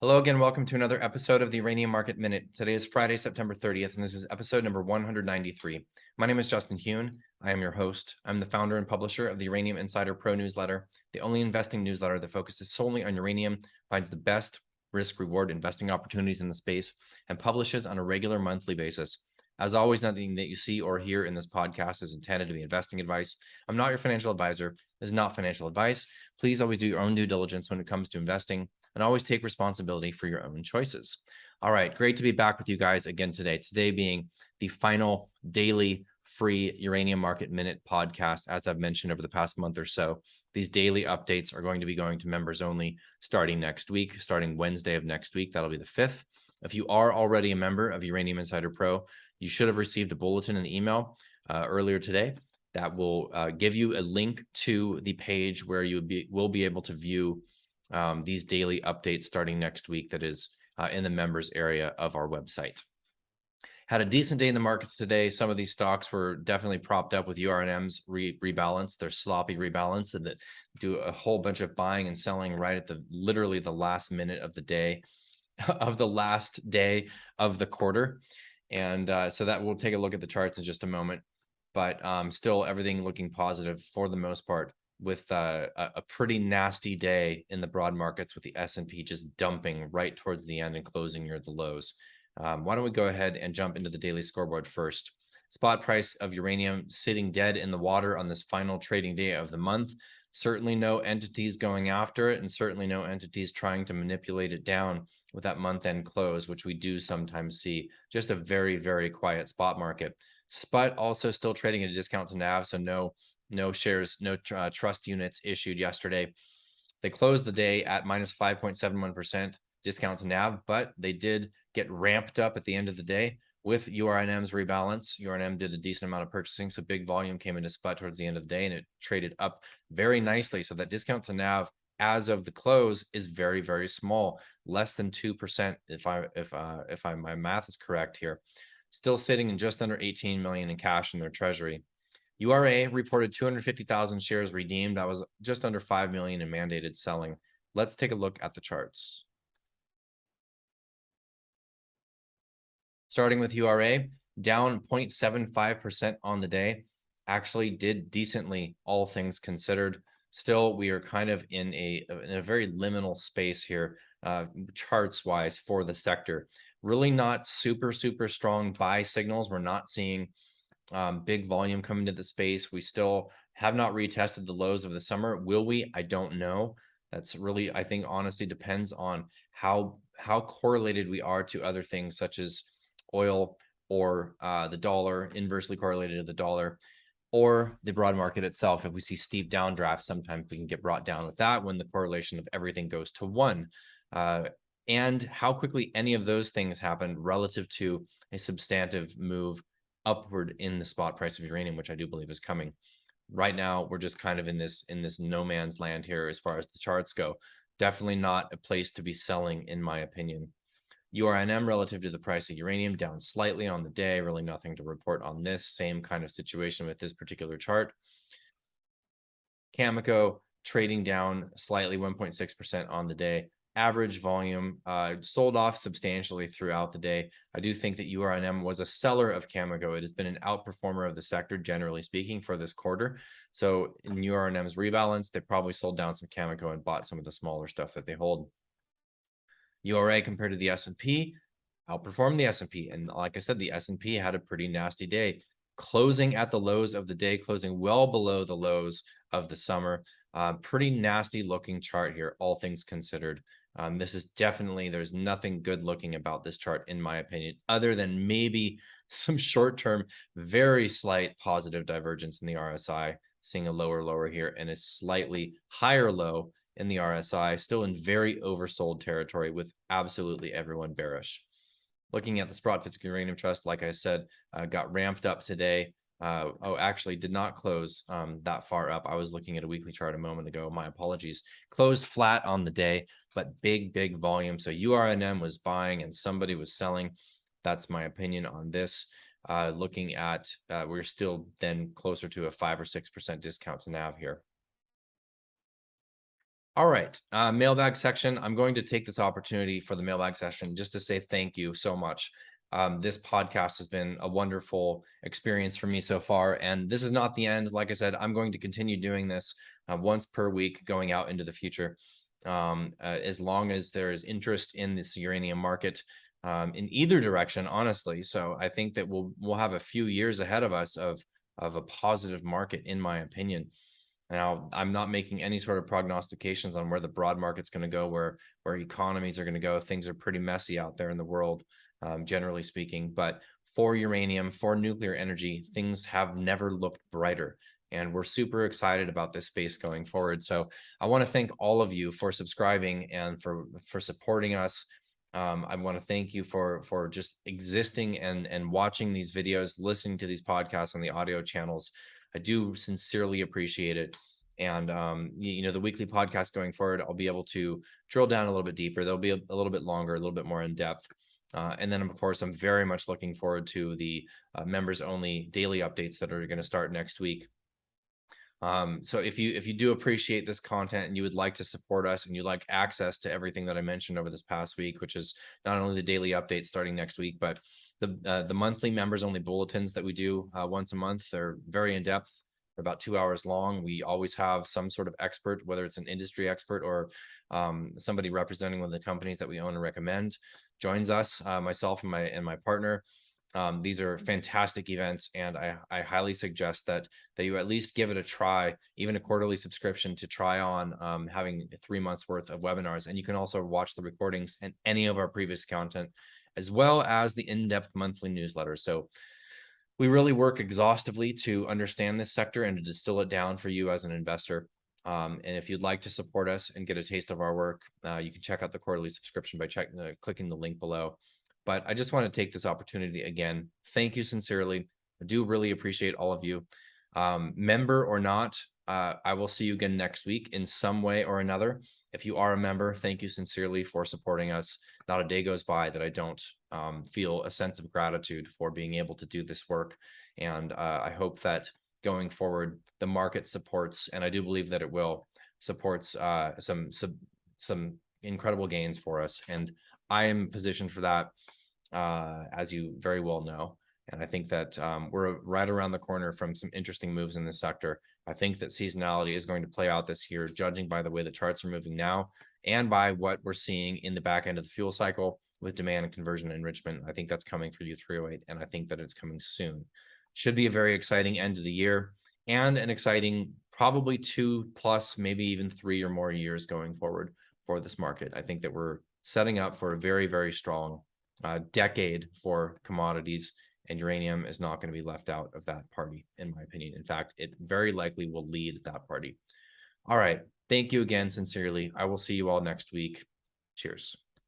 Hello again. Welcome to another episode of the Uranium Market Minute. Today is Friday, September 30th, and this is episode number 193. My name is Justin Huhn. I am your host. I'm the founder and publisher of the Uranium Insider Pro Newsletter, the only investing newsletter that focuses solely on uranium, finds the best risk-reward investing opportunities in the space, and publishes on a regular monthly basis. As always, nothing that you see or hear in this podcast is intended to be investing advice. I'm not your financial advisor. This is not financial advice. Please always do your own due diligence when it comes to investing, and always take responsibility for your own choices. All right, great to be back with you guys again today. Today being the final daily free Uranium Market Minute podcast. As I've mentioned over the past month or so, these daily updates are going to be going to members only starting next week, starting Wednesday of next week. That'll be the 5th. If you are already a member of Uranium Insider Pro, you should have received a bulletin in the email earlier today that will give you a link to the page where you will be able to view these daily updates starting next week. That is in the members area of our website. Had a decent day in the markets today. Some of these stocks were definitely propped up with URNM's rebalance, their sloppy rebalance, and that do a whole bunch of buying and selling right at literally the last minute of the day, of the last day of the quarter. And so that we'll take a look at the charts in just a moment, but still everything looking positive for the most part, with a pretty nasty day in the broad markets, with the S&P just dumping right towards the end and closing near the lows. Why don't we go ahead and jump into the daily scoreboard first? Spot price of uranium sitting dead in the water on this final trading day of the month. Certainly no entities going after it, and certainly no entities trying to manipulate it down with that month-end close, which we do sometimes see. Just a very, very quiet spot market. SPUT also still trading at a discount to NAV, so no shares, no trust units issued yesterday. They closed the day at minus 5.71% discount to NAV, but they did get ramped up at the end of the day with URNM's rebalance. URNM did a decent amount of purchasing, so big volume came into SPUT towards the end of the day, and it traded up very nicely. So that discount to NAV as of the close is very, very small, less than 2%, if my math is correct here. Still sitting in just under 18 million in cash in their treasury. URA reported 250,000 shares redeemed. That was just under 5 million in mandated selling. Let's take a look at the charts. Starting with URA, down 0.75% on the day. Actually did decently, all things considered. Still, we are kind of in a very liminal space here, charts wise, for the sector. Really not super strong buy signals. We're not seeing big volume coming to the space. We still have not retested the lows of the summer. Will we? I don't know. That's really, I think, honestly depends on how correlated we are to other things such as oil or the dollar, inversely correlated to the dollar, or the broad market itself. If we see steep downdrafts, sometimes we can get brought down with that when the correlation of everything goes to 1. And how quickly any of those things happened relative to a substantive move upward in the spot price of uranium, which I do believe is coming. Right now, we're just kind of in this no man's land here as far as the charts go. Definitely not a place to be selling, in my opinion. URNM relative to the price of uranium down slightly on the day. Really nothing to report on this. Same kind of situation with this particular chart. Cameco trading down slightly, 1.6% on the day. Average volume sold off substantially throughout the day. I do think that URNM was a seller of Cameco. It has been an outperformer of the sector, generally speaking, for this quarter. So in URNM's rebalance, they probably sold down some Cameco and bought some of the smaller stuff that they hold. URA compared to the S&P outperformed the S&P. And like I said, the S&P had a pretty nasty day, closing at the lows of the day, closing well below the lows of the summer. Pretty nasty looking chart here, all things considered. This is definitely, there's nothing good looking about this chart, in my opinion, other than maybe some short-term, very slight positive divergence in the RSI, seeing a lower here and a slightly higher low in the RSI, still in very oversold territory with absolutely everyone bearish. Looking at the Sprott Uranium Trust, like I said, got ramped up today. Actually did not close that far up. I was looking at a weekly chart a moment ago. My apologies. Closed flat on the day, but big volume. So URNM was buying and somebody was selling. That's my opinion on this. Looking at, we're still then closer to a 5 or 6% discount to NAV here. All right, mailbag section. I'm going to take this opportunity for the mailbag session just to say thank you so much. This podcast has been a wonderful experience for me so far, and this is not the end. Like I said, I'm going to continue doing this once per week going out into the future, as long as there is interest in this uranium market in either direction, honestly. So I think that we'll have a few years ahead of us of a positive market, in my opinion. Now, I'm not making any sort of prognostications on where the broad market's going to go, where economies are going to go. Things are pretty messy out there in the world, generally speaking. But for uranium, for nuclear energy, things have never looked brighter. And we're super excited about this space going forward. So I want to thank all of you for subscribing and for supporting us. I want to thank you for just existing and watching these videos, listening to these podcasts on the audio channels. I do sincerely appreciate it. And, the weekly podcast going forward, I'll be able to drill down a little bit deeper. They'll be a little bit longer, a little bit more in depth. And then, of course, I'm very much looking forward to the members only daily updates that are going to start next week. So if you do appreciate this content and you would like to support us and you'd like access to everything that I mentioned over this past week, which is not only the daily updates starting next week, but the monthly members only bulletins that we do once a month. They're very in depth. They're about 2 hours long. We always have some sort of expert, whether it's an industry expert or somebody representing one of the companies that we own and recommend, joins us, myself and my partner. These are fantastic events, and I highly suggest that you at least give it a try, even a quarterly subscription to try on having 3 months worth of webinars. And you can also watch the recordings and any of our previous content, as well as the in-depth monthly newsletter. So we really work exhaustively to understand this sector and to distill it down for you as an investor. And if you'd like to support us and get a taste of our work, you can check out the quarterly subscription by clicking the link below. But I just want to take this opportunity again. Thank you sincerely. I do really appreciate all of you. Member or not, I will see you again next week in some way or another. If you are a member, thank you sincerely for supporting us. Not a day goes by that I don't feel a sense of gratitude for being able to do this work. And I hope that going forward, the market supports, and I do believe that it will, supports some incredible gains for us. And I am positioned for that, as you very well know. And I think that we're right around the corner from some interesting moves in this sector. I think that seasonality is going to play out this year, judging by the way the charts are moving now and by what we're seeing in the back end of the fuel cycle with demand and conversion enrichment. I think that's coming for U3O8, and I think that it's coming soon. Should be a very exciting end of the year and an exciting probably 2+, maybe even 3 or more years going forward for this market. I think that we're setting up for a very, very strong decade for commodities, and uranium is not going to be left out of that party, in my opinion. In fact, it very likely will lead that party. All right. Thank you again, sincerely. I will see you all next week. Cheers.